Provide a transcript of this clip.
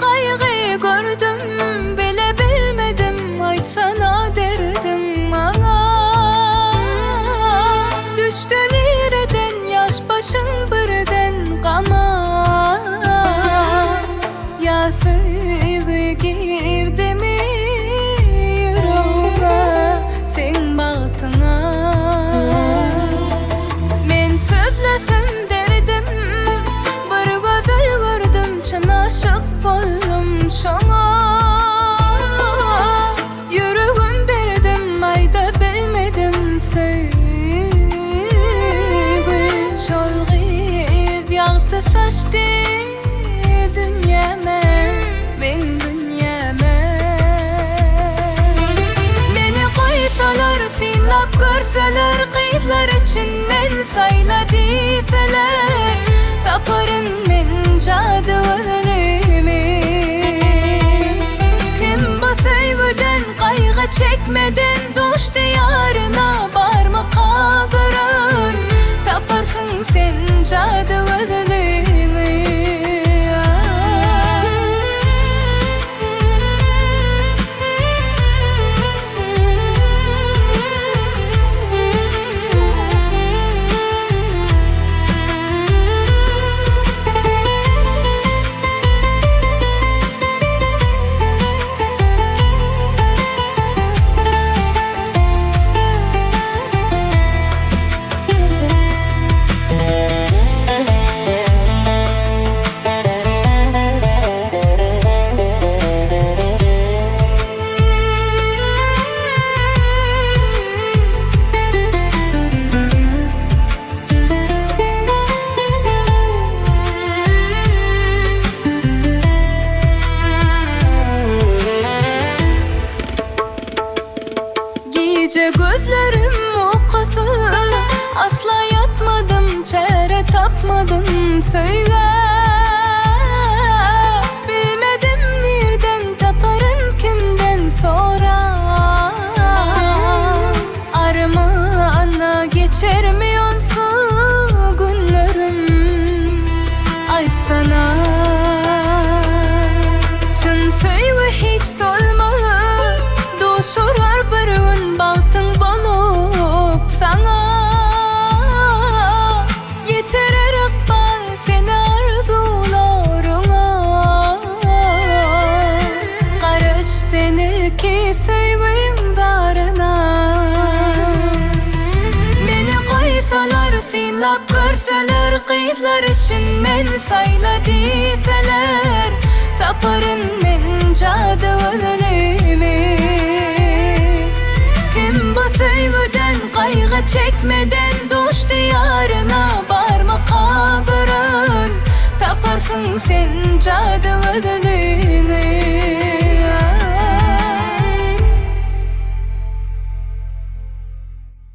kaygı gördüm, bile bilmedim, aytsana derdim bana. Düştün ireden, yaş başın birden qama. Ya söygü girdi mi yüreğime sen bağıtına. Men sözlesem derdim, bir gözel gördüm, çın aşık boldum şoňa. Yüreğim berdim, ayda bilmedim söýgü. Şol gyz ýagty saçdy dünyäme, men dünyäme. Meni koysalar, sinlap görseler, gyzlar içinden sayla diseler, taparın men jady özlemi. Kim bu söýgüden kaygı çekmeden doş diyarına barma kagırın, taparsın sen jady özlemi. Gece gözlerim okası, asla yatmadım, çare tapmadım söyle. Bilmedim nereden taparın, kimden sonra. Armağana geçer mi yonsu günlerim, aytsana. Çın söýgü hiç dolmaz, doşurar bir gün bahtın bolup sana. Yeter ıkbal seni arzularına, karış denir ki söýgüň zarına. Meni koysalar, sinlap görseler, gyzlar içinden sayla diseler, taparın men jady özlemi. Kim bu söýgüden kaygı çekmeden doş diyarına barma kagırın, taparsın sen jady özlemi.